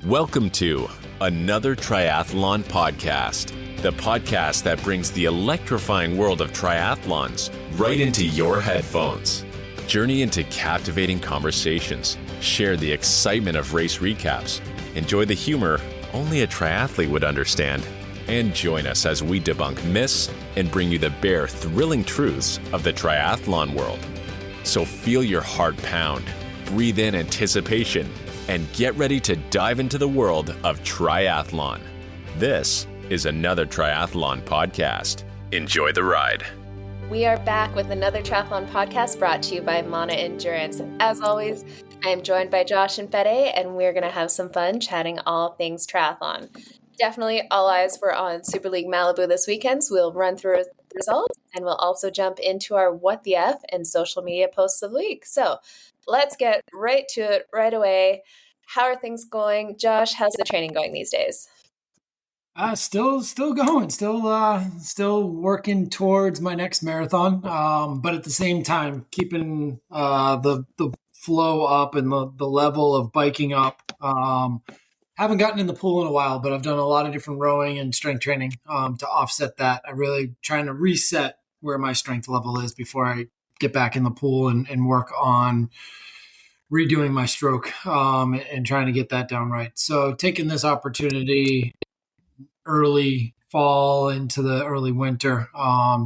Welcome to another Triathlon podcast, the podcast that brings the electrifying world of triathlons right into your headphones. Journey into captivating conversations, share the excitement of race recaps, enjoy the humor only a triathlete would understand, and join us as we debunk myths and bring you the bare, thrilling truths of the triathlon world. So feel your heart pound, breathe in anticipation, and get ready to dive into the world of triathlon. This is another Triathlon podcast. Enjoy the ride. We are back with another Triathlon podcast brought to you by Mana Endurance. As always, I am joined by Josh and Fede, and we're going to have some fun chatting all things triathlon. Definitely all eyes were on Super League Malibu this weekend, so we'll run through the results, and we'll also jump into our What the F and social media posts of the week. So let's get right to it right away. How are things going? Josh, how's the training going these days? Still going, still working towards my next marathon. But at the same time, keeping the flow up and the level of biking up. Haven't gotten in the pool in a while, but I've done a lot of different rowing and strength training to offset that. I'm really trying to reset where my strength level is before I get back in the pool and work on redoing my stroke and trying to get that down right. So taking this opportunity early fall into the early winter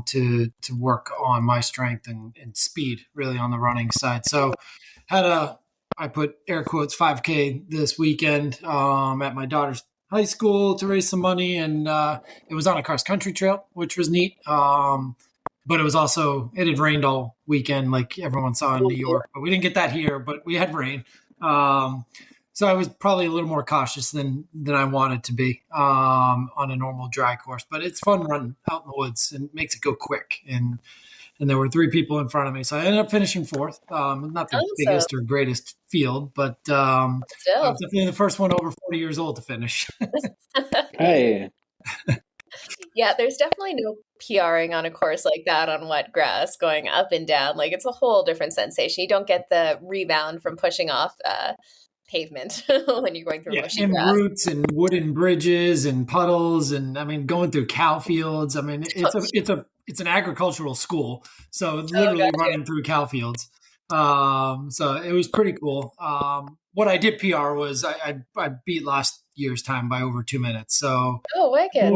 to work on my strength and speed really on the running side. So I put air quotes 5K this weekend at my daughter's high school to raise some money, and it was on a cross country trail, which was neat. But it had rained all weekend, like everyone saw in New York. But we didn't get that here, but we had rain. So I was probably a little more cautious than I wanted to be on a normal dry course. But it's fun running out in the woods and makes it go quick. And there were 3 people in front of me. So I ended up finishing 4th. Not the biggest or greatest field, but I was definitely the first one over 40 years old to finish. Hey. Yeah, there's definitely no PRing on a course like that on wet grass, going up and down. Like, it's a whole different sensation. You don't get the rebound from pushing off pavement when you're going through mushy grass. And roots and wooden bridges and puddles and, going through cow fields. It's an agricultural school, so literally running through cow fields. So it was pretty cool. What I did PR was I beat last year's time by over 2 minutes. So wicked.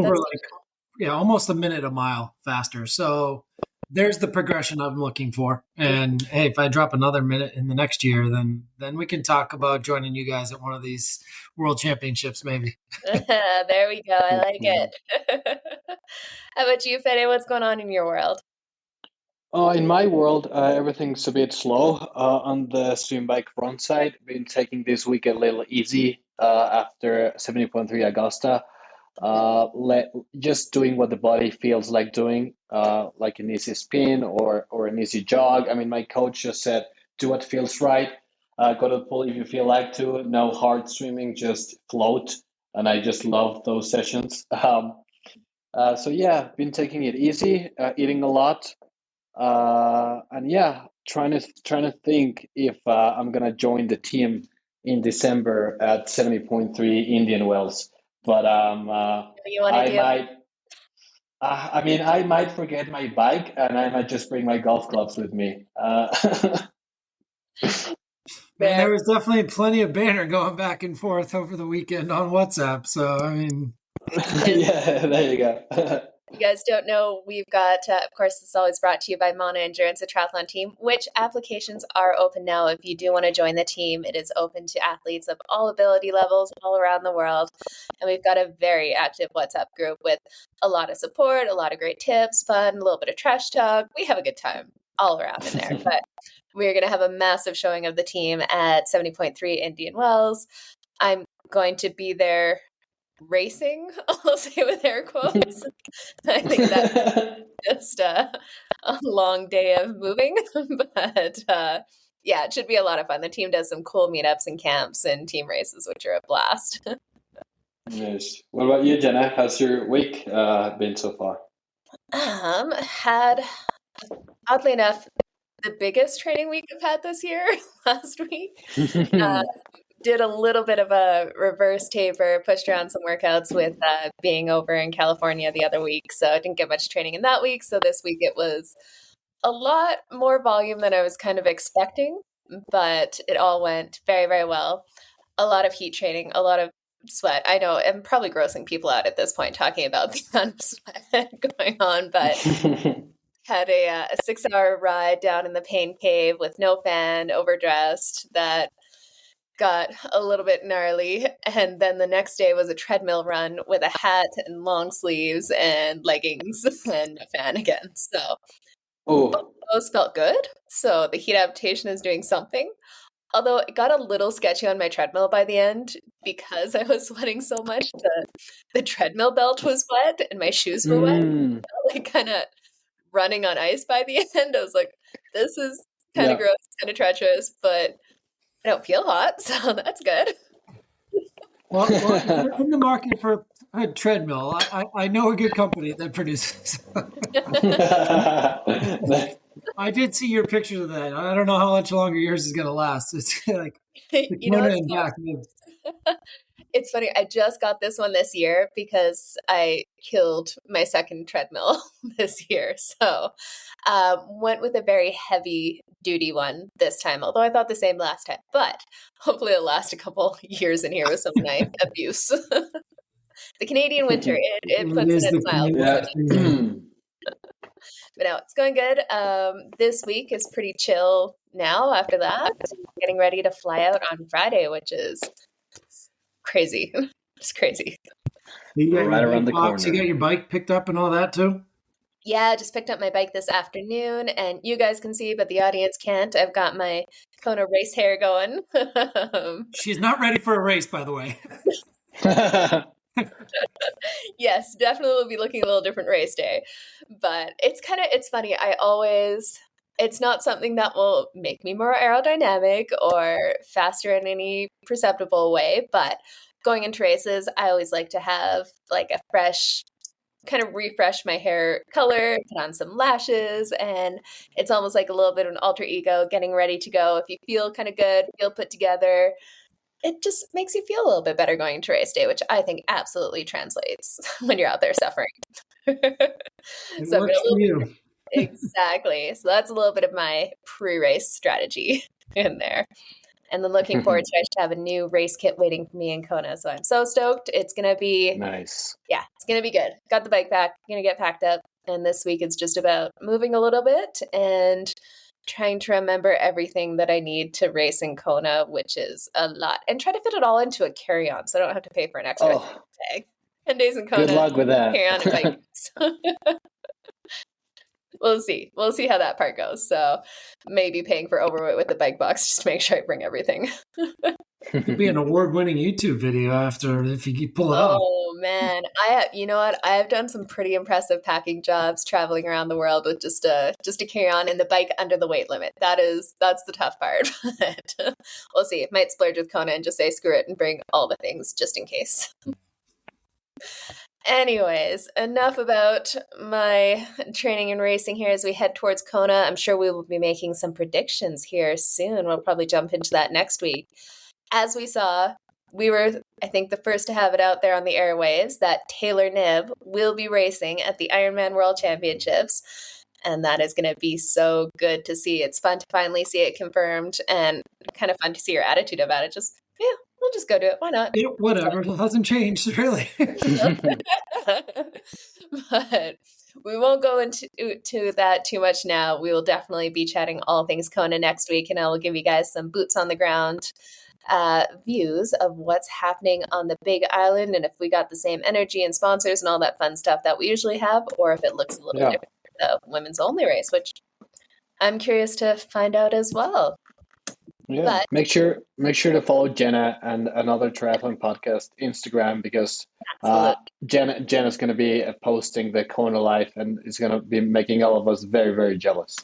Almost a minute a mile faster. So there's the progression I'm looking for. And hey, if I drop another minute in the next year, then we can talk about joining you guys at one of these world championships, maybe. There we go. I like it. How about you, Fede? What's going on in your world? In my world, everything's a bit slow on the swim bike front side. Been taking this week a little easy after 70.3 Augusta. Just doing what the body feels like doing, like an easy spin or an easy jog. My coach just said, do what feels right. Go to the pool if you feel like to. No hard swimming, just float. And I just love those sessions. Been taking it easy, eating a lot. Trying to think if I'm gonna join the team in December at 70.3 Indian Wells. But I might forget my bike, and I might just bring my golf clubs with me. Man, there was definitely plenty of banter going back and forth over the weekend on WhatsApp. So yeah, there you go. You guys don't know, we've got, of course, this is always brought to you by Mana Endurance, a triathlon team, which applications are open now. If you do want to join the team, it is open to athletes of all ability levels all around the world. And we've got a very active WhatsApp group with a lot of support, a lot of great tips, fun, a little bit of trash talk. We have a good time all around in there. But we're going to have a massive showing of the team at 70.3 Indian Wells. I'm going to be there racing, I'll say with air quotes. I think that's just a long day of moving, but it should be a lot of fun. The team does some cool meetups and camps and team races, which are a blast. Yes. What about you, Jenna? How's your week been so far? Had, oddly enough, the biggest training week I've had this year last week. did a little bit of a reverse taper, pushed around some workouts with being over in California the other week. So I didn't get much training in that week. So this week it was a lot more volume than I was kind of expecting, but it all went very, very well. A lot of heat training, a lot of sweat. I know I'm probably grossing people out at this point talking about the amount of sweat going on, but had a 6-hour ride down in the pain cave with no fan, overdressed, that got a little bit gnarly. And then the next day was a treadmill run with a hat and long sleeves and leggings and a fan again. So Oh, those felt good. So the heat adaptation is doing something. Although it got a little sketchy on my treadmill by the end because I was sweating so much. The treadmill belt was wet and my shoes were wet. Like kind of running on ice by the end. I was like, this is kind of gross, kind of treacherous, but I don't feel hot, so that's good. Well, if you're in the market for a treadmill, I know a good company that produces. I did see your pictures of that. I don't know how much longer yours is going to last. It's like you know, it's funny. I just got this one this year because I killed my second treadmill this year. So went with a very heavy duty one this time, although I thought the same last time. But hopefully it'll last a couple years in here with some nice abuse. The Canadian winter, it puts in its miles. But no, it's going good. This week is pretty chill now after that. Getting ready to fly out on Friday, which is crazy. It's crazy. Right around the corner. You got your bike picked up and all that too? Yeah, just picked up my bike this afternoon, and you guys can see, but the audience can't. I've got my Kona race hair going. She's not ready for a race, by the way. Yes, definitely will be looking a little different race day. But it's funny. It's not something that will make me more aerodynamic or faster in any perceptible way. But going into races, I always like to have like a fresh, kind of refresh my hair color, put on some lashes, and it's almost like a little bit of an alter ego getting ready to go. If you feel kind of good, feel put together, it just makes you feel a little bit better going into race day, which I think absolutely translates when you're out there suffering. It works for you. Exactly. So that's a little bit of my pre-race strategy in there. And then looking forward to, I should have a new race kit waiting for me in Kona. So I'm so stoked. It's going to be nice. Yeah, it's going to be good. Got the bike back, going to get packed up. And this week it's just about moving a little bit and trying to remember everything that I need to race in Kona, which is a lot. And try to fit it all into a carry-on so I don't have to pay for an extra bag. 10 days in Kona. Good luck with that. Carry-on and bike. We'll see. We'll see how that part goes. So maybe paying for overweight with the bike box just to make sure I bring everything. It could be an award-winning YouTube video after if you pull it off. Oh man, you know what? I have done some pretty impressive packing jobs traveling around the world with just a carry-on and the bike under the weight limit. That's the tough part. But we'll see. Might splurge with Kona and just say screw it and bring all the things just in case. Anyways, enough about my training and racing here as we head towards Kona. I'm sure we will be making some predictions here soon. We'll probably jump into that next week. As we saw, we were, I think, the first to have it out there on the airwaves that Taylor Knibb will be racing at the Ironman World Championships. And that is going to be so good to see. It's fun to finally see it confirmed and kind of fun to see your attitude about it. Just, yeah, we'll just go do it. Why not? Yeah, whatever. It hasn't changed, really. But we won't go into that too much now. We will definitely be chatting all things Kona next week, and I will give you guys some boots on the ground views of what's happening on the Big Island, and if we got the same energy and sponsors and all that fun stuff that we usually have, or if it looks a little different for the women's only race, which I'm curious to find out as well. Yeah, but make sure to follow Jenna and another triathlon podcast Instagram, because Jenna's going to be posting the Kona life and is going to be making all of us very, very jealous.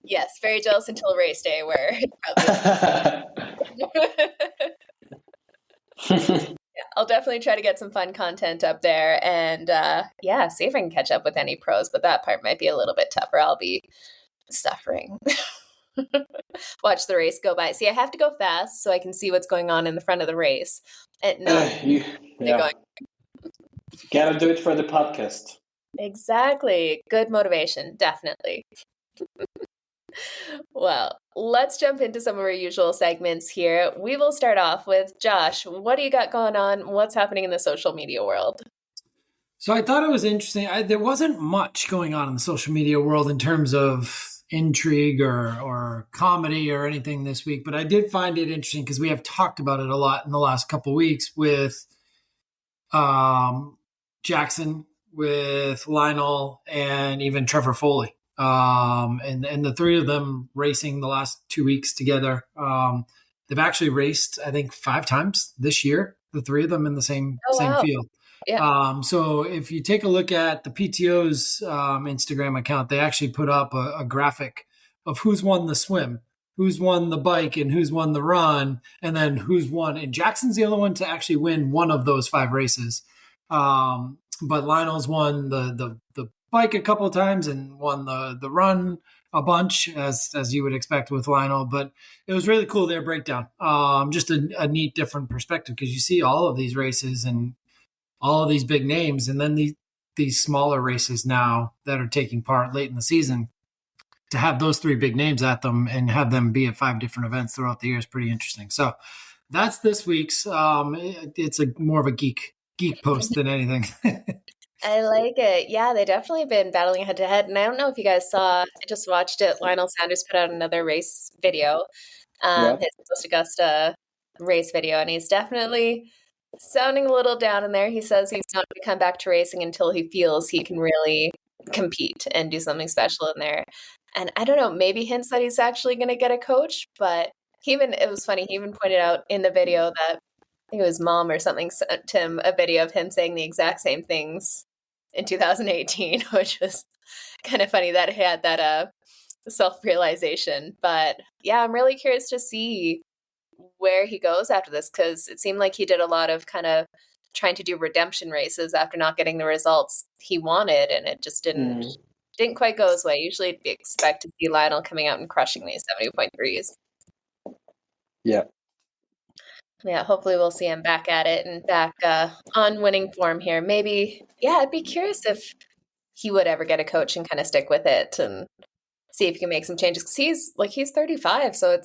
Yes, very jealous until race day, where I'll definitely try to get some fun content up there and see if I can catch up with any pros, but that part might be a little bit tougher. I'll be suffering. watch the race go by. See, I have to go fast so I can see what's going on in the front of the race and not Yeah, going. gotta do it for the podcast. Exactly. Good motivation, definitely. Well, let's jump into some of our usual segments here. We will start off with Josh. What do you got going on? What's happening in the social media world? So I thought it was interesting. There wasn't much going on in the social media world in terms of intrigue or comedy or anything this week, but I did find it interesting because we have talked about it a lot in the last couple of weeks with Jackson, with Lionel, and even Trevor Foley. And the three of them racing the last 2 weeks together. They've actually raced, I think, 5 times this year, the three of them in the same wow. field. Yeah. So if you take a look at the PTO's Instagram account, they actually put up a graphic of who's won the swim, who's won the bike, and who's won the run, and then who's won. And Jackson's the only one to actually win one of those 5 races. But Lionel's won the bike a couple of times and won the run a bunch, as you would expect with Lionel. But it was really cool, their breakdown. Just a neat, different perspective, because you see all of these races and all of these big names, and then these smaller races now that are taking part late in the season, to have those 3 big names at them and have them be at 5 different events throughout the year is pretty interesting. So that's this week's. It's more of a geek post than anything. I like it. Yeah, they definitely been battling head to head. And I don't know if you guys saw, I just watched it. Lionel Sanders put out another race video, his Post Augusta race video, and he's definitely sounding a little down in there. He says he's not going to come back to racing until he feels he can really compete and do something special in there. And I don't know, maybe hints that he's actually going to get a coach, but it was funny. He even pointed out in the video that I think it was mom or something sent him a video of him saying the exact same things in 2018, which was kind of funny that he had that self-realization. But yeah, I'm really curious to see where he goes after this, because it seemed like he did a lot of kind of trying to do redemption races after not getting the results he wanted, and it just didn't quite go his way. Usually we expect to see Lionel coming out and crushing these 70.3s. Yeah, hopefully we'll see him back at it and back on winning form here. Maybe, yeah, I'd be curious if he would ever get a coach and kind of stick with it and see if he can make some changes. Because he's 35, so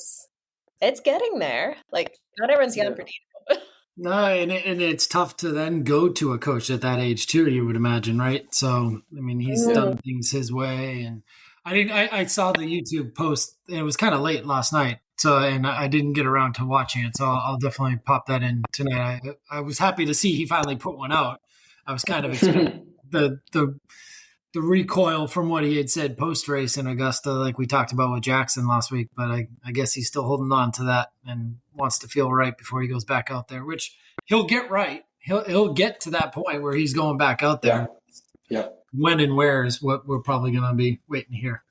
it's getting there. Like, not everyone's young for Dino. No, and it's tough to then go to a coach at that age too, you would imagine, right? So, I mean, he's done things his way, and I saw the YouTube post. It was kind of late last night, so and I didn't get around to watching it. So I'll definitely pop that in tonight. I was happy to see he finally put one out. I was kind of expecting the recoil from what he had said post race in Augusta, like we talked about with Jackson last week. But I guess he's still holding on to that and wants to feel right before he goes back out there, which he'll get right. He'll get to that point where he's going back out there. Yeah. When and where is what we're probably going to be waiting to hear.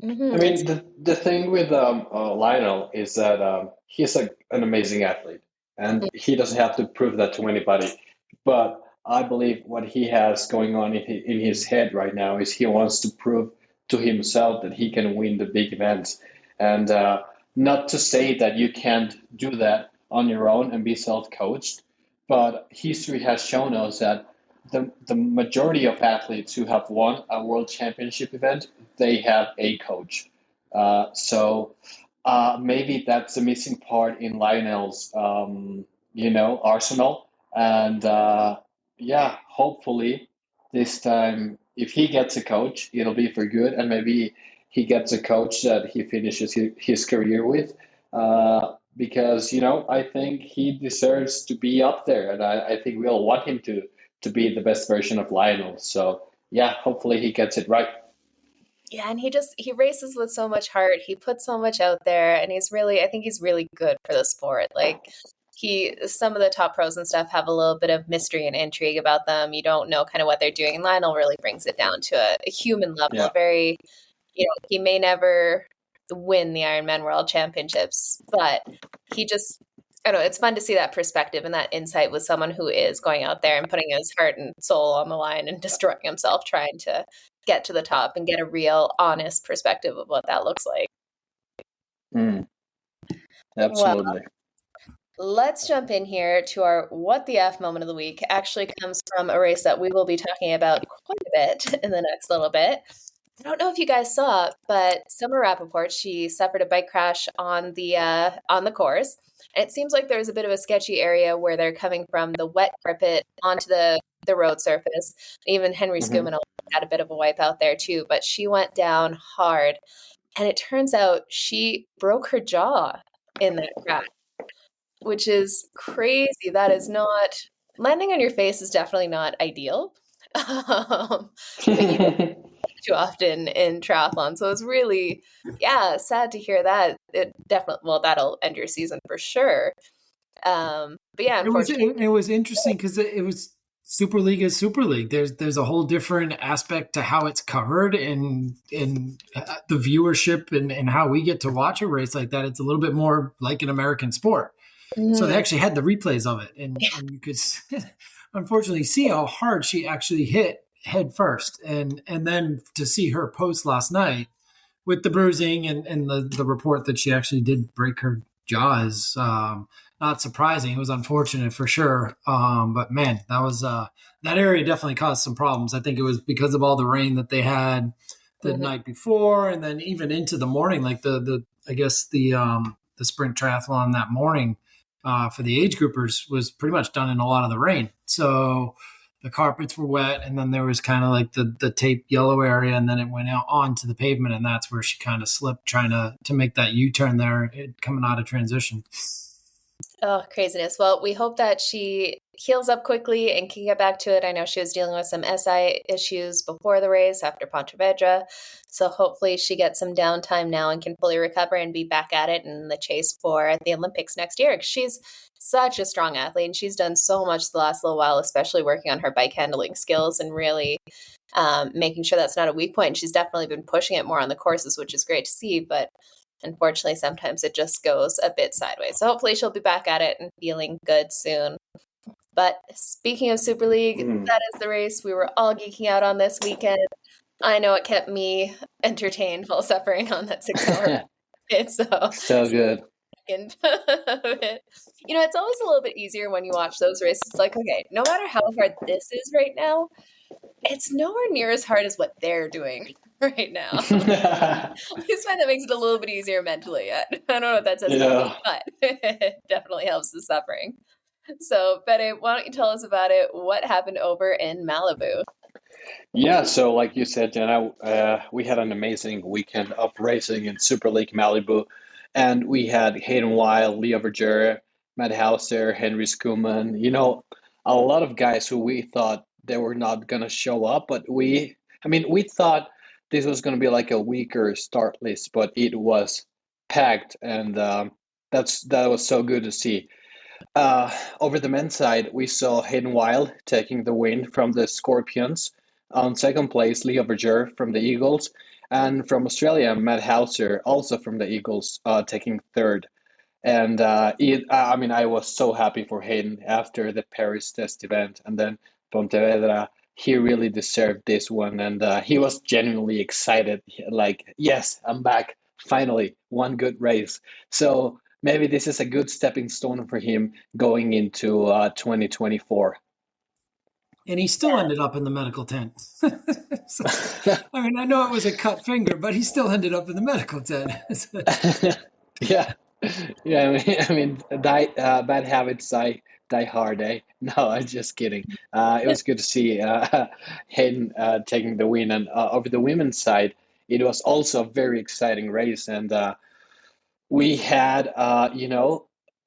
I mean, the thing with Lionel is that he's an amazing athlete, and he doesn't have to prove that to anybody. But I believe what he has going on in his head right now is he wants to prove to himself that he can win the big events. And not to say that you can't do that on your own and be self-coached, but history has shown us that the majority of athletes who have won a world championship event, they have a coach. So maybe that's the missing part in Lionel's, arsenal. And yeah, hopefully this time, if he gets a coach, it'll be for good, and maybe he gets a coach that he finishes his career with. Because I think he deserves to be up there, and I think we all want him to be the best version of Lionel. So yeah, hopefully he gets it right. Yeah, and he races with so much heart. He puts so much out there, and I think he's really good for the sport. Like, some of the top pros and stuff have a little bit of mystery and intrigue about them. You don't know kind of what they're doing. And Lionel really brings it down to a human level. Yeah. Very, he may never win the Ironman World Championships, but I don't know, it's fun to see that perspective and that insight with someone who is going out there and putting his heart and soul on the line and destroying himself, trying to get to the top and get a real honest perspective of what that looks like. Mm, Well, absolutely. let's jump in here to our What the F moment of the week. Actually comes from a race that we will be talking about quite a bit in the next little bit. I don't know if you guys saw, but Summer Rappaport, she suffered a bike crash on the course. And it seems like there's a bit of a sketchy area where they're coming from the wet carpet onto the road surface. Even Henry Hmm. Schumann had a bit of a wipe out there too, but she went down hard. And it turns out she broke her jaw in that crash, which is crazy. That is not landing on your face is definitely not ideal. But you don't too often in triathlon. So it's really, yeah, sad to hear that. It definitely, well, that'll end your season for sure. But yeah, unfortunately, It was interesting because it was Super League is Super League. There's a whole different aspect to how it's covered and the viewership and how we get to watch a race like that. It's a little bit more like an American sport. So they actually had the replays of it, and you could unfortunately see how hard she actually hit head first, and then to see her post last night with the bruising and the report that she actually did break her jaw is not surprising. It was unfortunate for sure, but man, that was that area definitely caused some problems. I think it was because of all the rain that they had the night before, and then even into the morning, like the I guess the sprint triathlon that morning for the age groupers was pretty much done in a lot of the rain. So the carpets were wet, and then there was kind of like the tape yellow area, and then it went out onto the pavement, and that's where she kind of slipped trying to make that U-turn there coming out of transition. Oh, craziness. Well, we hope that she heals up quickly and can get back to it. I know she was dealing with some SI issues before the race after Pontevedra. So hopefully she gets some downtime now and can fully recover and be back at it in the chase for the Olympics next year. She's such a strong athlete and she's done so much the last little while, especially working on her bike handling skills and really making sure that's not a weak point. And she's definitely been pushing it more on the courses, which is great to see. But unfortunately, sometimes it just goes a bit sideways. So hopefully she'll be back at it and feeling good soon. But speaking of Super League, that is the race we were all geeking out on this weekend. I know it kept me entertained while suffering on that 6 hour. So good. You know, it's always a little bit easier when you watch those races. It's like, okay, no matter how hard this is right now, it's nowhere near as hard as what they're doing right now. I just find that makes it a little bit easier mentally. I don't know what that says about me, but it definitely helps the suffering. So, Bede, why don't you tell us about it? What happened over in Malibu? Yeah, so like you said, Jenna, we had an amazing weekend of racing in Super League Malibu, and we had Hayden Wild, Leo Verger, Matt Hauser, Henry Schumann, a lot of guys who we thought they were not going to show up, but we thought this was going to be like a weaker start list, but it was packed, and that was so good to see. Over the men's side, we saw Hayden Wild taking the win from the Scorpions. On second place, Leo Verger from the Eagles. And from Australia, Matt Hauser, also from the Eagles, taking third. And I was so happy for Hayden after the Paris test event. And then Pontevedra, he really deserved this one. And he was genuinely excited. Like, yes, I'm back. Finally, one good race. So maybe this is a good stepping stone for him going into 2024. And he still ended up in the medical tent. So, I mean, I know it was a cut finger, but he still ended up in the medical tent. Yeah. Yeah, bad habits die hard, eh? No, I'm just kidding. It was good to see Hayden taking the win. And over the women's side, it was also a very exciting race. And we had,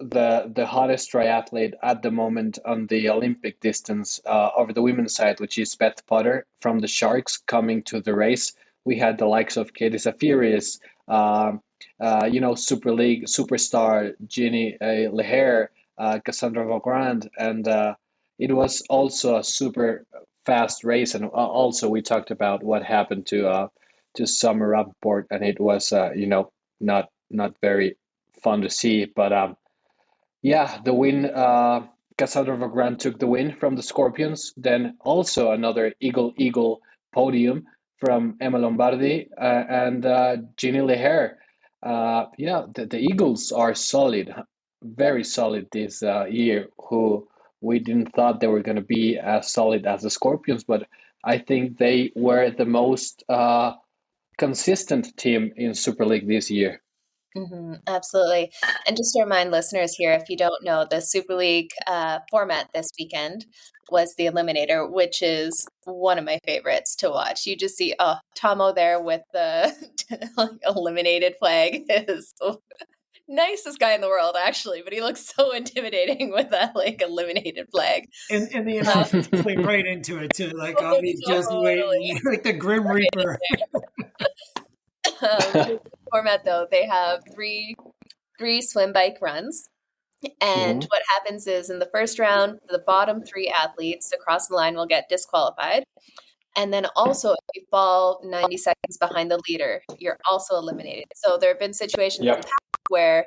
the hottest triathlete at the moment on the Olympic distance over the women's side, which is Beth Potter from the Sharks coming to the race. We had the likes of Katie Zafiris, Super League superstar Ginny Leher, Cassandra Vaughrand, and it was also a super fast race. And also we talked about what happened to Summer Rappaport, and it was not very fun to see. But the win. Cassandra Vaughrand took the win from the Scorpions. Then also another Eagle podium from Emma Lombardi and Ginny Leher. the Eagles are solid, very solid this year. Who we didn't thought they were going to be as solid as the Scorpions, but I think they were the most consistent team in Super League this year. Absolutely. And just to remind listeners here, if you don't know, the Super League format this weekend was the Eliminator, which is one of my favorites to watch. You just see, Tomo there with the eliminated flag is nicest guy in the world, actually, but he looks so intimidating with that eliminated flag. And the announcers play right into it too. Like, I'll be just waiting, like the Grim Reaper. Format though, they have three swim bike runs. And what happens is in the first round, the bottom 3 athletes across the line will get disqualified. And then also, if you fall 90 seconds behind the leader, you're also eliminated. So there have been situations in the past where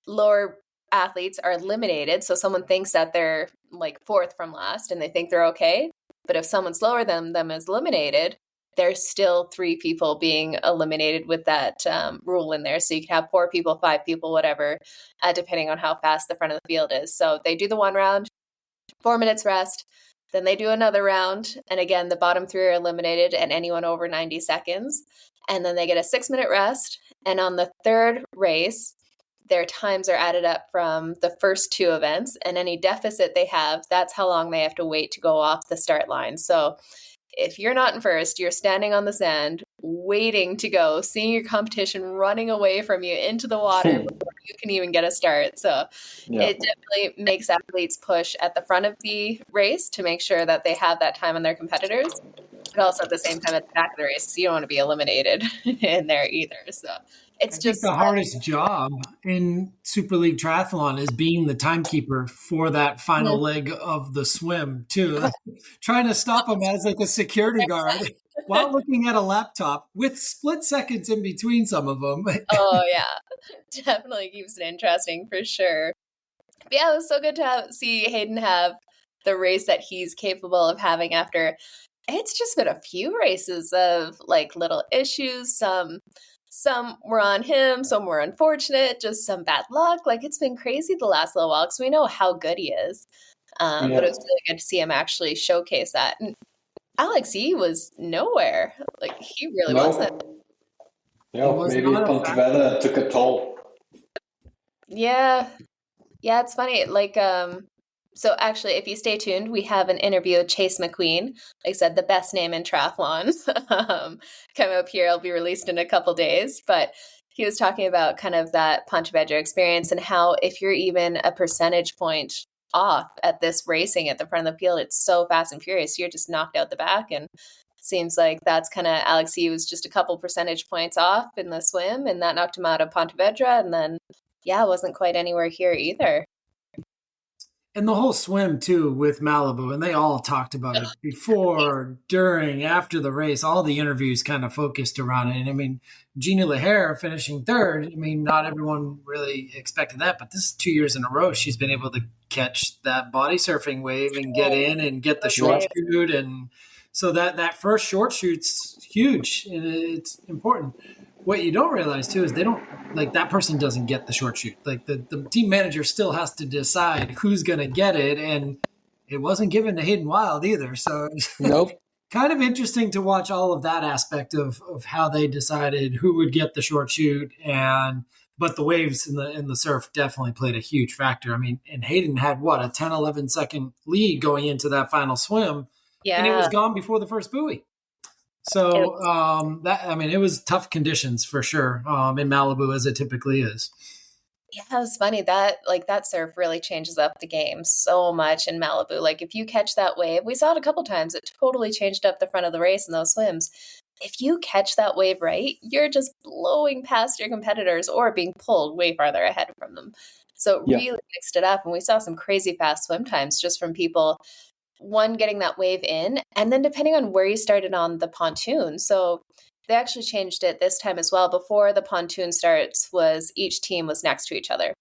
lower athletes are eliminated. So someone thinks that they're like 4th from last and they think they're okay. But if someone's lower than them is eliminated, there's still 3 people being eliminated with that rule in there. So you can have 4 people, 5 people, whatever, depending on how fast the front of the field is. So they do the 1 round, 4 minutes rest. Then they do another round. And again, the bottom 3 are eliminated and anyone over 90 seconds. And then they get a 6-minute rest. And on the 3rd race, their times are added up from the first 2 events. And any deficit they have, that's how long they have to wait to go off the start line. So if you're not in first, you're standing on the sand, waiting to go, seeing your competition running away from you into the water before you can even get a start. So it definitely makes athletes push at the front of the race to make sure that they have that time on their competitors, but also at the same time at the back of the race, because you don't want to be eliminated in there either. So it's just the hardest job in Super League Triathlon is being the timekeeper for that final leg of the swim too. Trying to stop them as like a security guard while looking at a laptop with split seconds in between some of them. Oh yeah, definitely keeps it interesting for sure. But yeah, it was so good to see Hayden have the race that he's capable of having after. It's just been a few races of like little issues, some were on him, some were unfortunate, just some bad luck. Like it's been crazy the last little while because we know how good he is. But it was really good to see him actually showcase that. And Alex E was nowhere. Like he really wasn't. Yeah, maybe Pontevedra took a toll. Yeah, it's funny. Like so actually, if you stay tuned, we have an interview with Chase McQueen. Like I said, the best name in triathlon. Coming up here, it'll be released in a couple days. But he was talking about kind of that Pontevedra experience and how if you're even a percentage point off at this racing at the front of the field, it's so fast and furious. You're just knocked out the back. And seems like that's kind of Alex E was just a couple percentage points off in the swim, and that knocked him out of Pontevedra. And then, wasn't quite anywhere here either. And the whole swim, too, with Malibu, and they all talked about it before, during, after the race. All the interviews kind of focused around it. And, I mean, Gina Lahair finishing 3rd, I mean, not everyone really expected that, but this is 2 years in a row she's been able to catch that body surfing wave and get in and get the short shoot. And so that first short shoot's huge, and it's important. What you don't realize, too, is they don't, like, that person doesn't get the short shoot. Like, the team manager still has to decide who's going to get it, and it wasn't given to Hayden Wild either. So nope. Kind of interesting to watch all of that aspect of how they decided who would get the short shoot. But the waves in the surf definitely played a huge factor. I mean, and Hayden had, a 10, 11 second lead going into that final swim, and it was gone before the first buoy. So it was tough conditions for sure in Malibu, as it typically is. Yeah, it was funny that surf really changes up the game so much in Malibu. Like if you catch that wave, we saw it a couple times. It totally changed up the front of the race in those swims. If you catch that wave right, you're just blowing past your competitors or being pulled way farther ahead from them. So it really mixed it up, and we saw some crazy fast swim times just from people. One, getting that wave in, and then depending on where you started on the pontoon. So they actually changed it this time as well. Before the pontoon starts was each team was next to each other.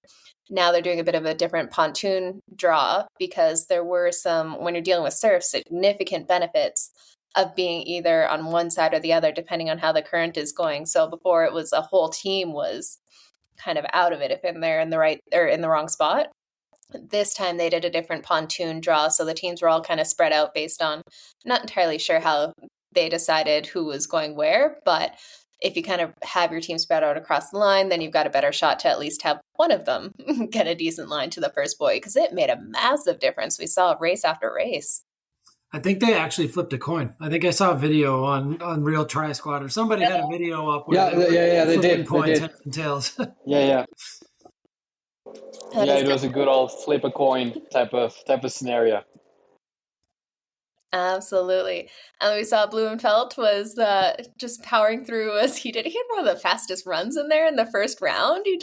Now they're doing a bit of a different pontoon draw because there were some, when you're dealing with surf, significant benefits of being either on one side or the other, depending on how the current is going. So before it was a whole team was kind of out of it if they're in the right or in the wrong spot. This time they did a different pontoon draw. So the teams were all kind of spread out based on, not entirely sure how they decided who was going where, but if you kind of have your team spread out across the line, then you've got a better shot to at least have one of them get a decent line to the first buoy, because it made a massive difference. We saw race after race. I think they actually flipped a coin. I think I saw a video on Real Tri Squad, or somebody had a video up. Where they did. Coins, heads and tails. Yeah. It was a good old flip a coin type of scenario. Absolutely. And we saw Blumenfeld was just powering through as he did. He had one of the fastest runs in there in the first round. He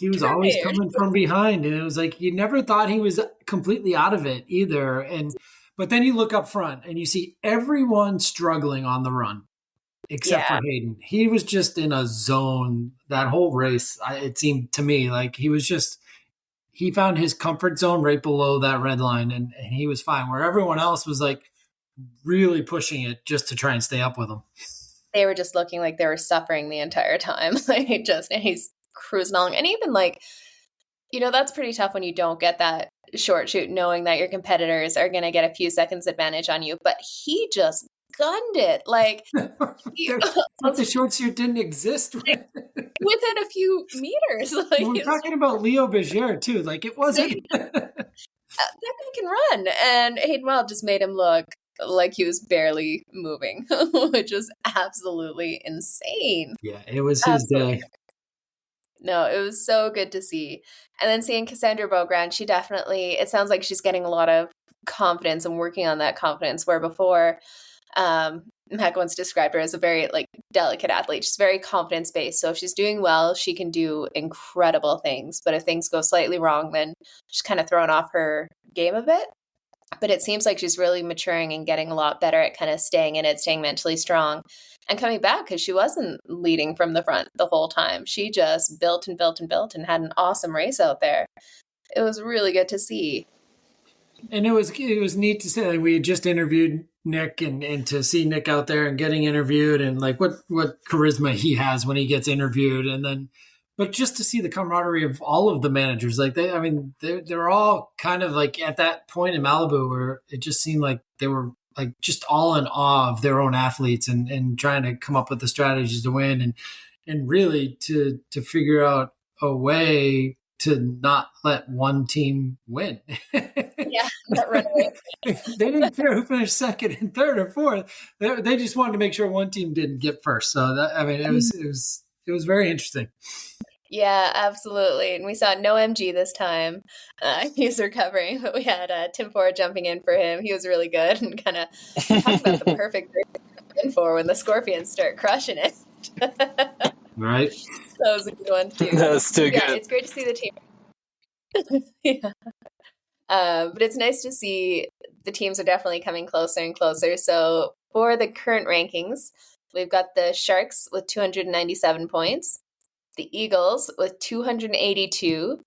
was always coming from behind, and it was like you never thought he was completely out of it either. But then you look up front and you see everyone struggling on the run except for Hayden. He was just in a zone that whole race. It seemed to me like he found his comfort zone right below that red line, and he was fine, where everyone else was like really pushing it just to try and stay up with him. They were just looking like they were suffering the entire time. And he's cruising along. And even that's pretty tough when you don't get that short shoot, knowing that your competitors are going to get a few seconds advantage on you. But he just gunned it. The short shoot didn't exist. Within a few meters. We're talking about Leo Berger too. It wasn't. That guy can run. And Hayden Wild just made him look like he was barely moving, which was absolutely insane. Yeah, it was his day. No, it was so good to see. And then seeing Cassandra Beaugrand, she definitely, it sounds like she's getting a lot of confidence and working on that confidence, where before Mac once described her as a very delicate athlete. She's very confidence-based. So if she's doing well, she can do incredible things. But if things go slightly wrong, then she's kind of thrown off her game a bit. But it seems like she's really maturing and getting a lot better at kind of staying in it, staying mentally strong and coming back, because she wasn't leading from the front the whole time. She just built and built and built and had an awesome race out there. It was really good to see. And it was neat to say we had just interviewed Nick and to see Nick out there and getting interviewed and what charisma he has when he gets interviewed, and then but just to see the camaraderie of all of the managers, they're all kind of at that point in Malibu where it just seemed like they were just all in awe of their own athletes and trying to come up with the strategies to win and really to figure out a way to not let one team win. Yeah, not run away. They didn't care who finished second and third or fourth. They just wanted to make sure one team didn't get first. So it was very interesting. Yeah, absolutely. And we saw no MG this time. He's recovering, but we had Tim Ford jumping in for him. He was really good and kind of talking about the perfect race to come in for when the Scorpions start crushing it. Right. That was a good one too. That was too good. Yeah, it's great to see the team. Yeah. But it's nice to see the teams are definitely coming closer and closer. So for the current rankings, we've got the Sharks with 297 points, the Eagles with 282,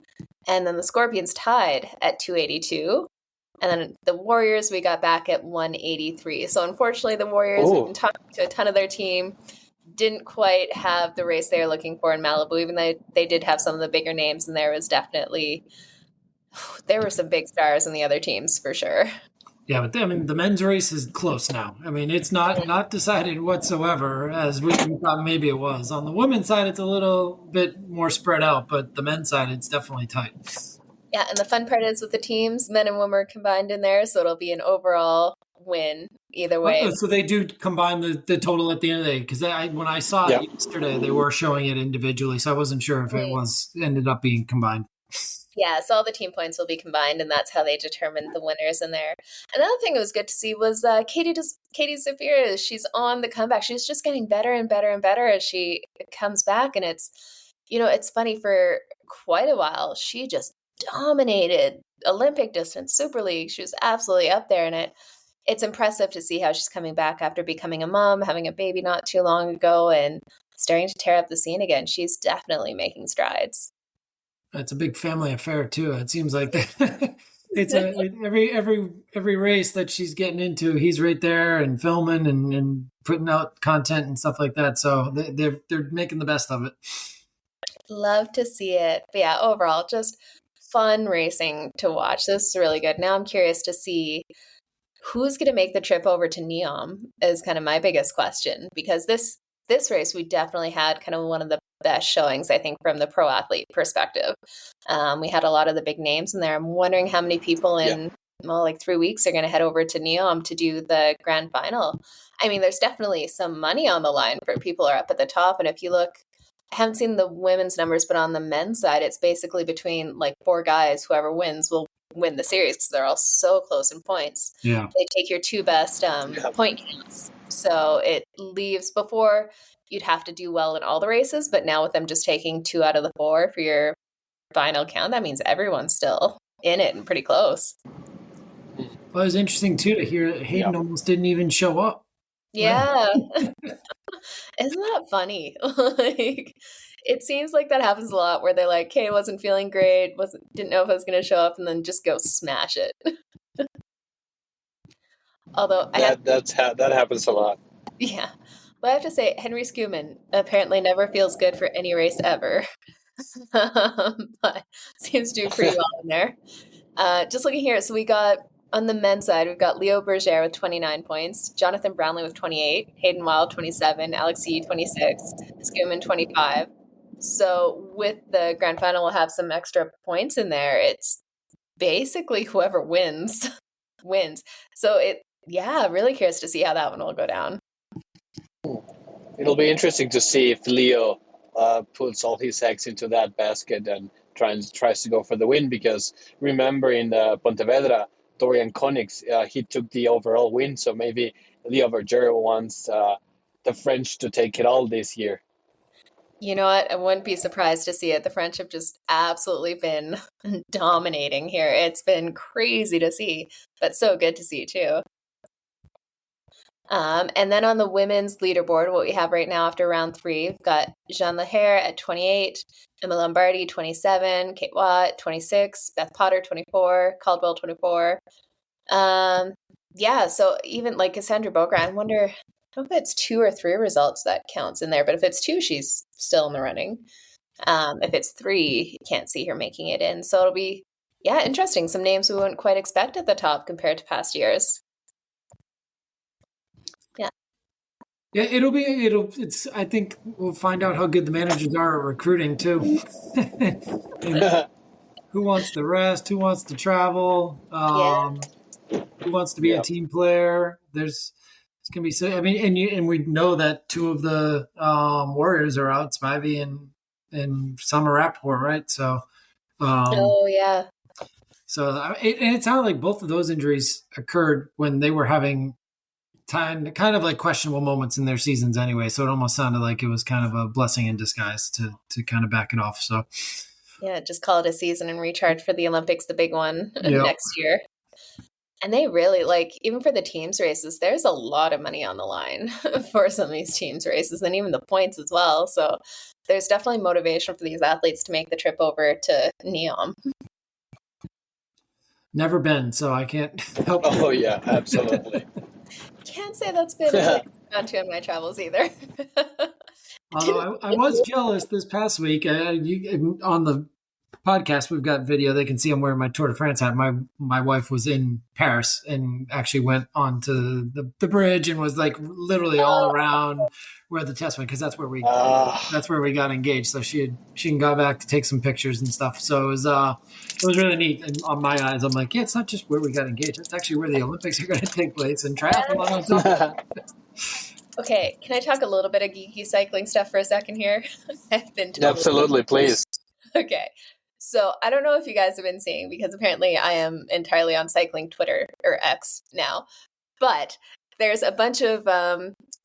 and then the Scorpions tied at 282. And then the Warriors, we got back at 183. So unfortunately, the Warriors, we've been talking to a ton of their team, didn't quite have the race they were looking for in Malibu, even though they did have some of the bigger names, and there were some big stars in the other teams for sure. Yeah, but the men's race is close now. It's not decided whatsoever, as we thought maybe it was. On the women's side, it's a little bit more spread out, but the men's side, it's definitely tight. Yeah, and the fun part is with the teams, men and women are combined in there, so it'll be an overall win either way. So they do combine the total at the end of the day, because when I saw it yesterday, they were showing it individually, so I wasn't sure if it ended up being combined. Yeah, so all the team points will be combined, and that's how they determine the winners in there. Another thing that was good to see was Katie Zafira. She's on the comeback. She's just getting better and better and better as she comes back, and it's funny, for quite a while she just dominated Olympic distance, Super League. She was absolutely up there in it. It's impressive to see how she's coming back after becoming a mom, having a baby not too long ago, and starting to tear up the scene again. She's definitely making strides. It's a big family affair too. It seems like that. every race that she's getting into, he's right there and filming and putting out content and stuff like that. So they're making the best of it. Love to see it. But yeah, overall, just fun racing to watch. This is really good. Now I'm curious to see who's going to make the trip over to Neom is kind of my biggest question, because this race, we definitely had kind of one of the best showings, I think, from the pro athlete perspective. We had a lot of the big names in there. I'm wondering how many people in, like 3 weeks are going to head over to Neom to do the grand final. I mean, there's definitely some money on the line for people who are up at the top. And if you look, I haven't seen the women's numbers, but on the men's side, it's basically between like 4 guys. Whoever wins will win the series because they're all so close in points. Yeah. They take your 2 best point counts. So it leaves, before you'd have to do well in all the races, but now with them just taking 2 out of the 4 for your final count, that means everyone's still in it and pretty close. Well, it was interesting too to hear Hayden almost didn't even show up. Yeah. Isn't that funny? Like, it seems like that happens a lot where they're like, "Hey, wasn't feeling great, didn't know if I was going to show up," and then just go smash it. Although that happens a lot. Yeah. Well, I have to say, Henry Skuman apparently never feels good for any race ever. But seems to do pretty well in there. Just looking here, so we got, on the men's side, we've got Leo Berger with 29 points, Jonathan Brownlee with 28, Hayden Wild 27, Alex Yee 26, Skuman 25. So with the grand final, we'll have some extra points in there. It's basically whoever wins. So really curious to see how that one will go down. It'll be interesting to see if Leo puts all his eggs into that basket and tries to go for the win, because remember in Pontevedra, Dorian Konix, he took the overall win, so maybe Leo Berger wants the French to take it all this year. You know what? I wouldn't be surprised to see it. The French have just absolutely been dominating here. It's been crazy to see, but so good to see too. And then on the women's leaderboard, what we have right now after round 3, we've got Jeanne Lahaire at 28, Emma Lombardi 27, Kate Watt 26, Beth Potter 24, Caldwell 24. So even like Cassandra Bogra, I wonder, I don't know if it's 2 or 3 results that counts in there, but if it's 2, she's still in the running. If it's 3, can't see her making it in. So it'll be, interesting. Some names we wouldn't quite expect at the top compared to past years. Yeah, I think we'll find out how good the managers are at recruiting too. Who wants the rest? Who wants to travel? Who wants to be a team player? It's gonna be so. I mean, and we know that 2 of the Warriors are out, Spivey and Summer Rappaport, right? So, So it sounded like both of those injuries occurred when they were having kind of like questionable moments in their seasons anyway. So it almost sounded like it was kind of a blessing in disguise to kind of back it off. So just call it a season and recharge for the Olympics, the big one next year. And they really, like, even for the teams races, there's a lot of money on the line for some of these teams races, and even the points as well. So there's definitely motivation for these athletes to make the trip over to Neom. Never been, so I can't help. Oh yeah, absolutely. Can't say that's been a on to in my travels either. Although I was jealous this past week. On the podcast, we've got video. They can see I'm wearing my Tour de France hat. My wife was in Paris and actually went onto the bridge and was like literally all around where the test went, because that's where we got engaged. So she can go back to take some pictures and stuff. So it was really neat. And on my eyes, I'm like, it's not just where we got engaged. It's actually where the Olympics are going to take place, and triathlon on top. Okay, can I talk a little bit of geeky cycling stuff for a second here? I've been absolutely, please. Okay. So I don't know if you guys have been seeing, because apparently I am entirely on cycling Twitter, or X now, but there's a bunch of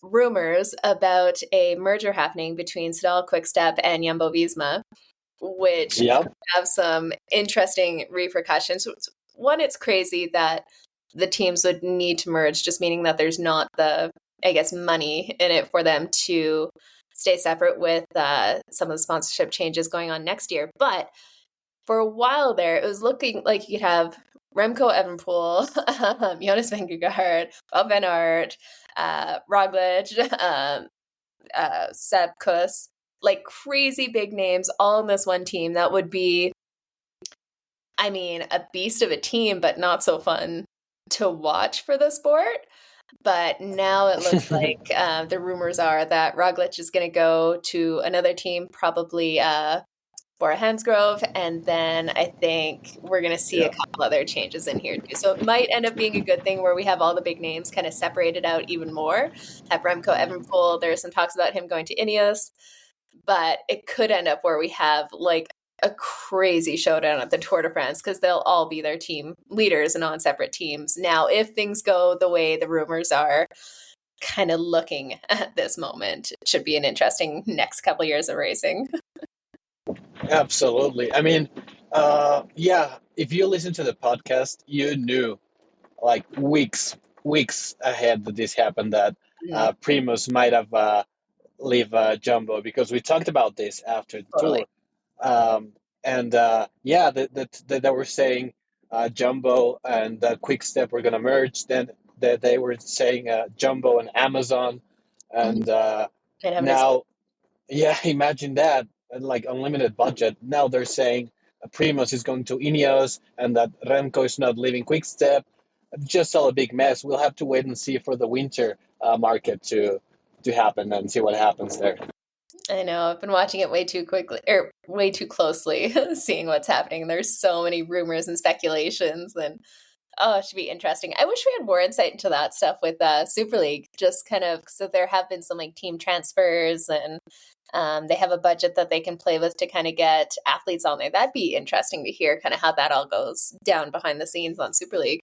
rumors about a merger happening between Soudal Quickstep and Jumbo-Visma, which have some interesting repercussions. One, it's crazy that the teams would need to merge, just meaning that there's not the, I guess, money in it for them to stay separate with some of the sponsorship changes going on next year. But for a while there, it was looking like you could have Remco Evenepoel, Jonas Vingegaard, Bob Van Aert, Roglic, Sepp Kuss, like crazy big names all in this one team. That would be, I mean, a beast of a team, but not so fun to watch for the sport. But now it looks like the rumors are that Roglic is going to go to another team, probably Bora Hansgrove, and then I think we're going to see a couple other changes in here too. So it might end up being a good thing where we have all the big names kind of separated out even more. Have Remco Evenepoel, there's some talks about him going to Ineos, but it could end up where we have like a crazy showdown at the Tour de France because they'll all be their team leaders and on separate teams. Now, if things go the way the rumors are kind of looking at this moment, it should be an interesting next couple years of racing. Absolutely. I mean, if you listen to the podcast, you knew like weeks ahead that this happened, that Primus might have leave Jumbo, because we talked about this after the Totally. tour. They were saying Jumbo and Quick Step were going to merge. Then they were saying Jumbo and Amazon. And now, imagine that, like unlimited budget. Now they're saying Primus is going to Ineos and that Remco is not leaving Quick Step. Just all a big mess. We'll have to wait and see for the winter market to happen and see what happens there. I know. I've been watching it way too quickly, or way too closely, seeing what's happening. There's so many rumors and speculations, and it should be interesting. I wish we had more insight into that stuff with Super League, just kind of, so there have been some like team transfers, and they have a budget that they can play with to kind of get athletes on there. That'd be interesting to hear kind of how that all goes down behind the scenes on Super League.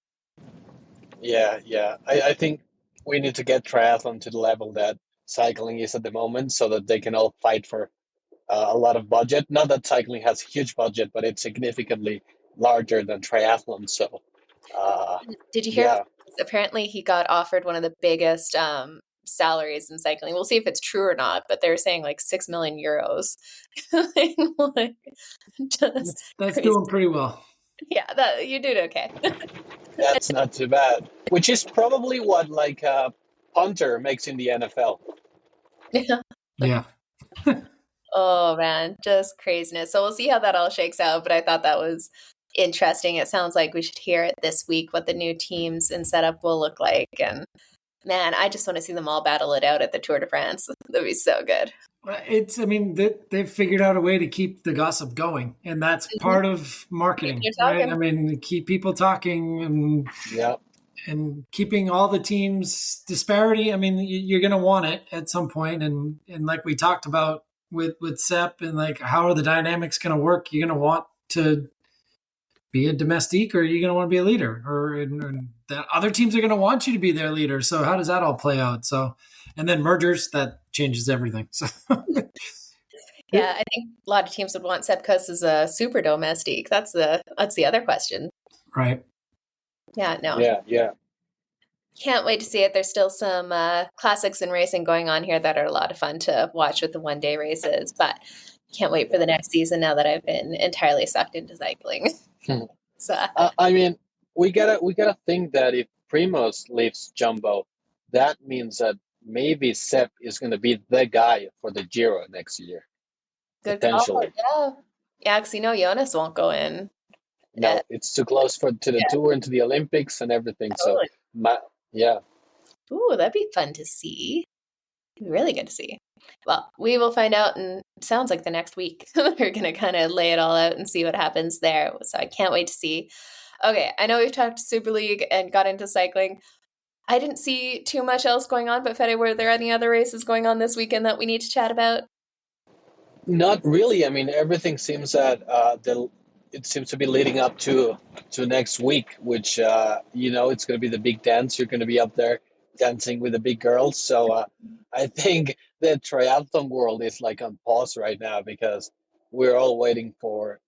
Yeah. I think we need to get triathlon to the level that cycling is at the moment, so that they can all fight for a lot of budget. Not that cycling has a huge budget, but it's significantly larger than triathlon. So, did you hear? Apparently, he got offered one of the biggest salaries in cycling. We'll see if it's true or not, but they're saying like 6 million euros. That's doing pretty well. Yeah, you did okay. That's not too bad. Which is probably what like punter makes in the NFL. Yeah. Oh man, just craziness. So we'll see how that all shakes out. But I thought that was interesting. It sounds like we should hear it this week, what the new teams and setup will look like. And man, I just want to see them all battle it out at the Tour de France. That'd be so good. They've figured out a way to keep the gossip going, and that's part of marketing, right? I mean, keep people talking and keeping all the teams disparity. I mean, you're going to want it at some point. And like we talked about with Sepp, and like, how are the dynamics going to work? You're going to want to be a domestique, or you're going to want to be a leader, or that other teams are going to want you to be their leader. So how does that all play out? So, and then mergers, that changes everything. So yeah, I think a lot of teams would want Sepp Kuss as a super domestique. That's the other question. Right. Yeah, no. Yeah. Can't wait to see it. There's still some classics in racing going on here that are a lot of fun to watch with the one-day races, but can't wait for the next season now that I've been entirely sucked into cycling. So I mean, we gotta think that if Primoz leaves Jumbo, that means that maybe Sepp is going to be the guy for the Giro next year. Good potentially. Call. Yeah, because Jonas won't go in. No, it's too close to the Tour and to the Olympics and everything. Totally. So, Ooh, that'd be fun to see. Really good to see. Well, we will find out, and it sounds like the next week we're going to kind of lay it all out and see what happens there. So I can't wait to see. Okay, I know we've talked Super League and got into cycling. I didn't see too much else going on, but Fede, were there any other races going on this weekend that we need to chat about? Not really. I mean, everything seems that it seems to be leading up to next week, which it's going to be the big dance. You're going to be up there dancing with the big girls. So I think the triathlon world is like on pause right now, because we're all waiting for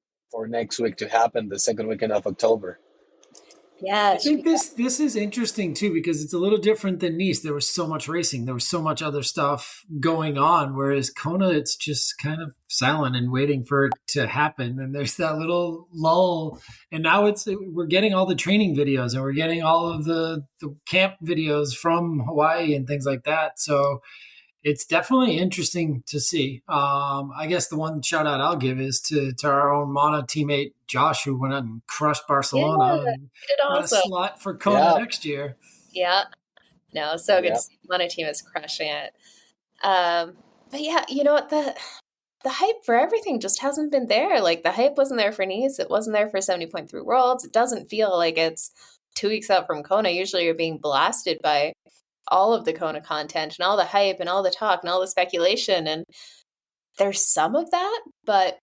next week to happen, the second weekend of October. Yeah, I it should think be fun. this is interesting too because it's a little different than Nice. There was so much racing, there was so much other stuff going on. Whereas Kona, it's just kind of silent and waiting for it to happen. And there's that little lull. And now we're getting all the training videos and we're getting all of the camp videos from Hawaii and things like that. So it's definitely interesting to see. I guess the one shout out I'll give is to our own Mana teammate Josh, who went out and crushed Yeah, Barcelona we and did got a awesome. slot for Kona Yeah, next year. Yeah. No, so good yeah. to see. Mana team is crushing it. But yeah, you know what, the hype for everything just hasn't been there. Like the hype wasn't there for Nice, it wasn't there for 70.3 Worlds. It doesn't feel like it's 2 weeks out from Kona. Usually you're being blasted by all of the Kona content and all the hype and all the talk and all the speculation. And there's some of that, but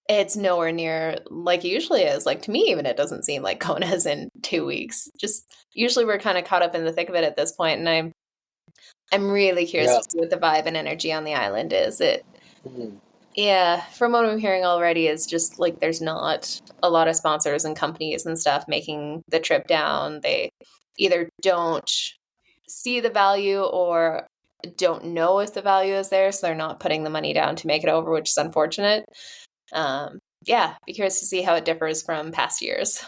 it's nowhere near like it usually is. Like to me, even it doesn't seem like Kona's in 2 weeks. Just usually we're kind of caught up in the thick of it at this point, and I'm really curious Yeah. to see what the vibe and energy on the island is. Mhm. Yeah, from what I'm hearing already is just like there's not a lot of sponsors and companies and stuff making the trip down. They either don't see the value or don't know if the value is there, so they're not putting the money down to make it over, which is unfortunate. Yeah, be curious to see how it differs from past years.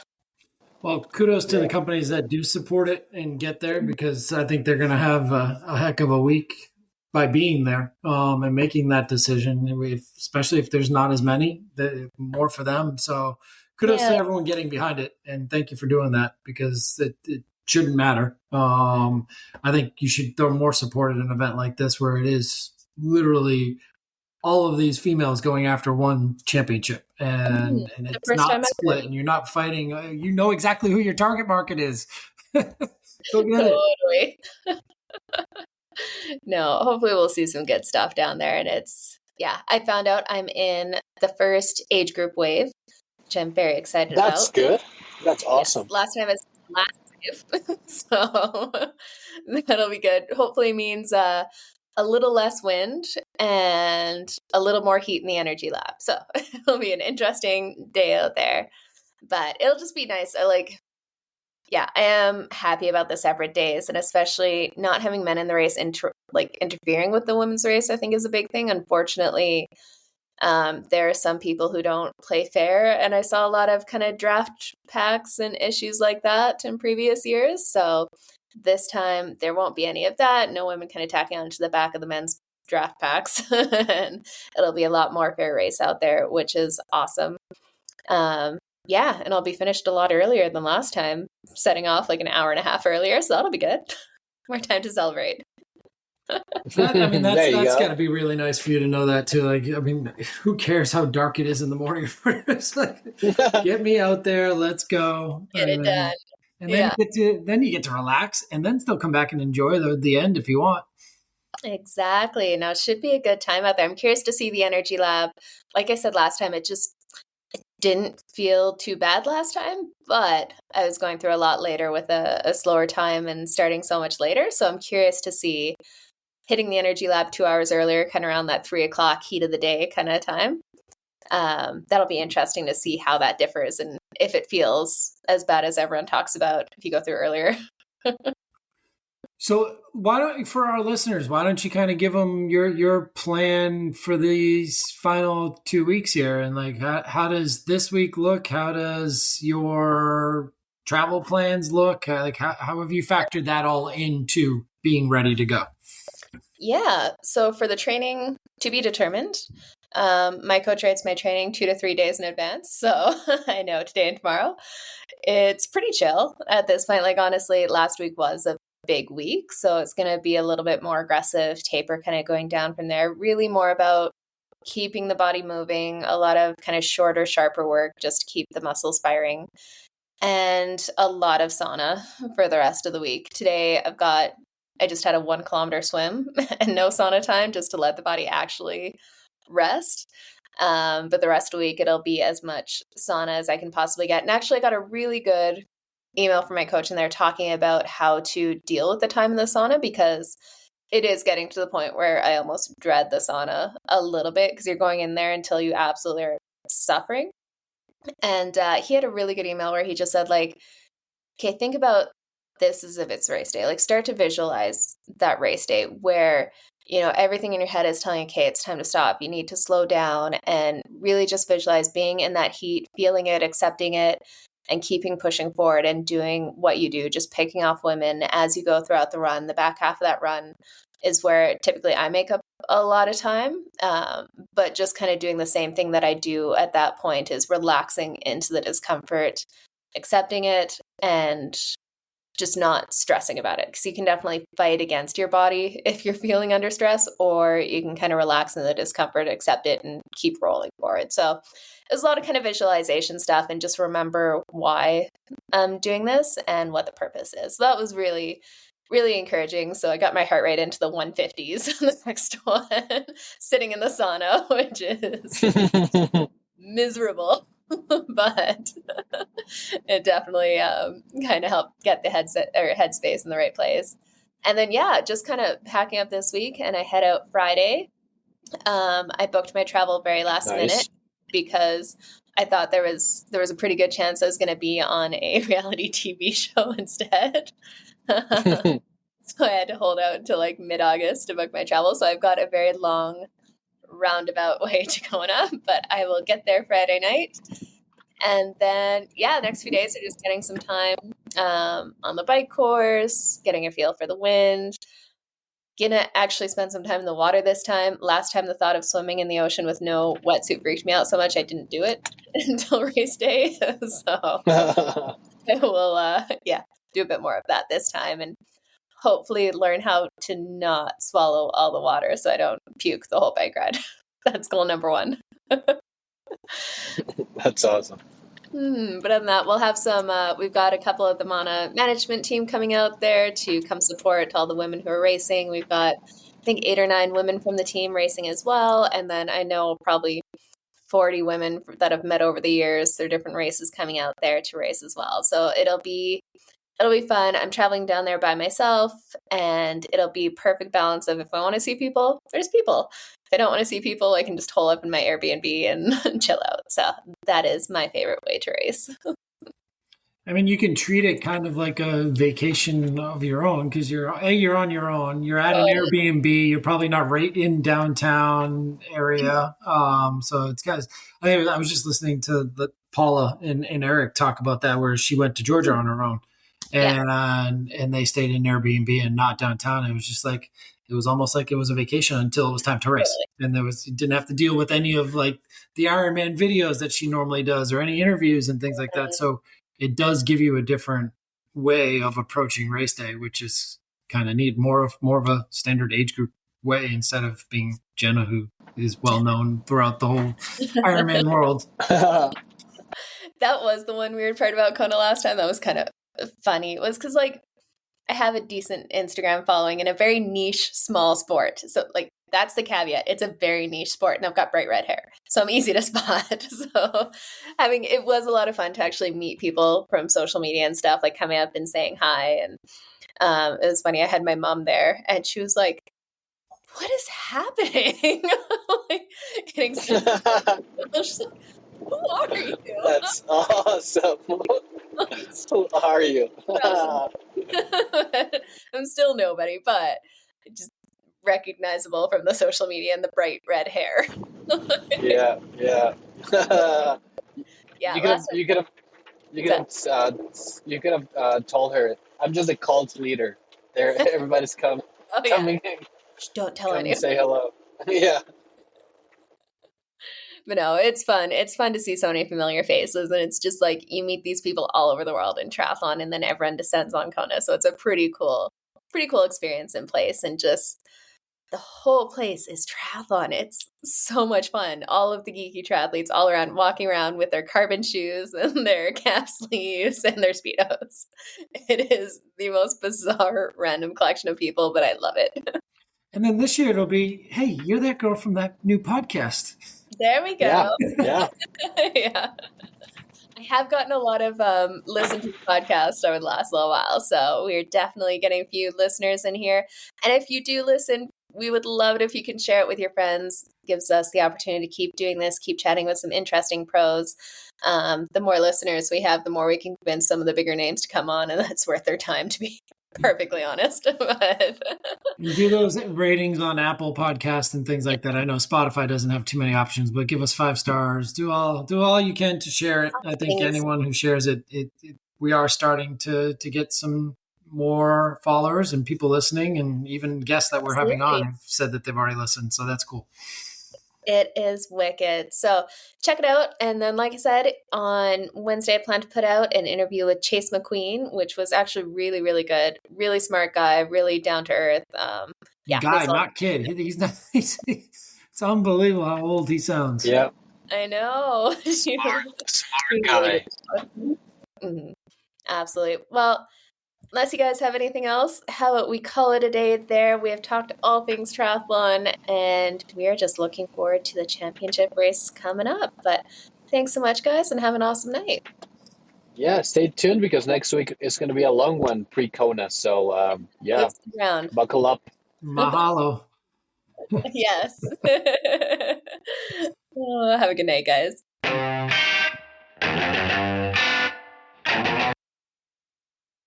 Well, kudos to the Yeah. companies that do support it and get there because I think they're going to have a heck of a week by being there and making that decision, especially if there's not as many, more for them. So kudos to Yeah, everyone getting behind it. And thank you for doing that because it shouldn't matter. I think you should throw more support at an event like this where it is literally all of these females going after one championship and the it's first time not ever. split and you're not fighting. You know exactly who your target market is. Go get it. Totally. No, hopefully we'll see some good stuff down there. And I found out I'm in the first age group wave, which I'm very excited That's about. good. That's Yes, awesome. last time was last wave. So that'll be good. Hopefully means a little less wind and a little more heat in the energy lab. So it'll be an interesting day out there. But it'll just be nice. I am happy about the separate days, and especially not having men in the race interfering with the women's race. I think is a big thing. Unfortunately, there are some people who don't play fair, and I saw a lot of kind of draft packs and issues like that in previous years. So this time there won't be any of that. No women kind of tacking onto the back of the men's draft packs, and it'll be a lot more fair race out there, which is awesome. And I'll be finished a lot earlier than last time, setting off like an hour and a half earlier, so that'll be good. More time to celebrate. There you That's got go. to be really nice for you to know that too. Like, I mean, who cares how dark it is in the morning? It's like, get me out there, let's go, Get it done. and Yeah, then you get to relax, and then still come back and enjoy the end if you want. exactly. Now it should be a good time out there. I'm curious to see the energy lab. Like I said last time, it didn't feel too bad last time, but I was going through a lot later with a slower time and starting so much later. So I'm curious to see hitting the energy lab 2 hours earlier, kind of around that 3 o'clock heat of the day kind of time. That'll be interesting to see how that differs and if it feels as bad as everyone talks about if you go through earlier. So for our listeners, why don't you kind of give them your plan for these final 2 weeks here, and like how does this week look? How does your travel plans look? How have you factored that all into being ready to go? Yeah. So for the training to be determined, my coach writes my training 2 to 3 days in advance. So I know today and tomorrow. It's pretty chill at this point. Like, honestly, last week was a big week. So it's going to be a little bit more aggressive, taper kind of going down from there. Really more about keeping the body moving, a lot of kind of shorter, sharper work just to keep the muscles firing, and a lot of sauna for the rest of the week. Today, I just had a 1 kilometer swim and no sauna time just to let the body actually rest. But the rest of the week, it'll be as much sauna as I can possibly get. And actually, I got a really good email from my coach, and they're talking about how to deal with the time in the sauna, because it is getting to the point where I almost dread the sauna a little bit, because you're going in there until you absolutely are suffering. And he had a really good email where he just said, like, okay, think about this as if it's race day. Like start to visualize that race day where, everything in your head is telling you, okay, it's time to stop. You need to slow down and really just visualize being in that heat, feeling it, accepting it, and keeping pushing forward and doing what you do, just picking off women as you go throughout the run. The back half of that run is where typically I make up a lot of time. But just kind of doing the same thing that I do at that point is relaxing into the discomfort, accepting it, and just not stressing about it, because you can definitely fight against your body if you're feeling under stress, or you can kind of relax in the discomfort, accept it, and keep rolling forward. So it's a lot of kind of visualization stuff and just remember why I'm doing this and what the purpose is. So that was really, really encouraging. So I got my heart rate into the 150s on the next one, sitting in the sauna, which is miserable. But it definitely kind of helped get the headspace in the right place. And then, just kind of packing up this week, and I head out Friday. I booked my travel very last minute because I thought there was a pretty good chance I was going to be on a reality TV show instead. So I had to hold out until like mid-August to book my travel. So I've got a very long roundabout way to Kona, but I will get there Friday night. And then, the next few days are just getting some time on the bike course, getting a feel for the wind. Gonna actually spend some time in the water this time. Last time, the thought of swimming in the ocean with no wetsuit freaked me out so much I didn't do it until race day. So I will, do a bit more of that this time, and hopefully learn how to not swallow all the water so I don't puke the whole bike ride. That's goal number 1. That's awesome. But other than that, we'll have some, we've got a couple of the Mana management team coming out there to come support all the women who are racing. We've got, I think, 8 or 9 women from the team racing as well. And then I know probably 40 women that have met over the years. There are different races coming out there to race as well. So it'll be fun. I'm traveling down there by myself, and it'll be perfect balance of if I want to see people, there's people. If I don't want to see people, I can just hole up in my Airbnb and chill out. So that is my favorite way to race. I mean, you can treat it kind of like a vacation of your own, because you're on your own. You're at an Airbnb. You're probably not right in downtown area. So it's guys. I was just listening to Paula and Eric talk about that, where she went to Georgia on her own. And they stayed in Airbnb and not downtown. It was just like, it was almost like it was a vacation until it was time to race. And you didn't have to deal with any of like the Ironman videos that she normally does or any interviews and things like that. So it does give you a different way of approaching race day, which is kind of neat, more of a standard age group way, instead of being Jenna, who is well known throughout the whole Ironman world. That was the one weird part about Kona last time. That was kind of funny, was because like I have a decent Instagram following in a very niche small sport, so like that's the caveat. It's a very niche sport, and I've got bright red hair, so I'm easy to spot. So it was a lot of fun to actually meet people from social media and stuff, like coming up and saying hi. And it was funny, I had my mom there, and she was like, what is happening? Like, getting so she's like, who are you? That's awesome. Who are you? I'm still nobody, but just recognizable from the social media and the bright red hair. Yeah. You could have told her, I'm just a cult leader. There, everybody's coming in. Just don't tell anyone. Say hello. Yeah. But no, it's fun. It's fun to see so many familiar faces, and it's just like you meet these people all over the world in triathlon, and then everyone descends on Kona. So it's a pretty cool experience in place, and just the whole place is triathlon. It's so much fun. All of the geeky triathletes all around, walking around with their carbon shoes and their calf sleeves and their Speedos. It is the most bizarre, random collection of people, but I love it. And then this year it'll be, hey, you're that girl from that new podcast. There we go. Yeah. Yeah. I have gotten a lot of listen to the podcast over the last little while, so we're definitely getting a few listeners in here. And if you do listen, we would love it if you can share it with your friends. It gives us the opportunity to keep doing this, keep chatting with some interesting pros. the more listeners we have, the more we can convince some of the bigger names to come on, and that's worth their time, to be perfectly honest. But do those ratings on Apple Podcasts and things like that. I know Spotify doesn't have too many options, but give us 5 stars. Do all you can to share it. I think anyone who shares it, we are starting to get some more followers and people listening, and even guests that we're having on have said that they've already listened. So that's cool. It is wicked. So check it out. And then, like I said, on Wednesday, I plan to put out an interview with Chase McQueen, which was actually really, really good. Really smart guy, really down to earth. Guy, not kid. He's not. It's unbelievable how old he sounds. Yeah. I know. Smart guy. Mm-hmm. Absolutely. Well, unless you guys have anything else, how about we call it a day there? We have talked all things triathlon, and we are just looking forward to the championship race coming up. But thanks so much, guys, and have an awesome night. Yeah, stay tuned because next week is going to be a long one pre-Kona. So, buckle up. Mahalo. Yes. Have a good night, guys.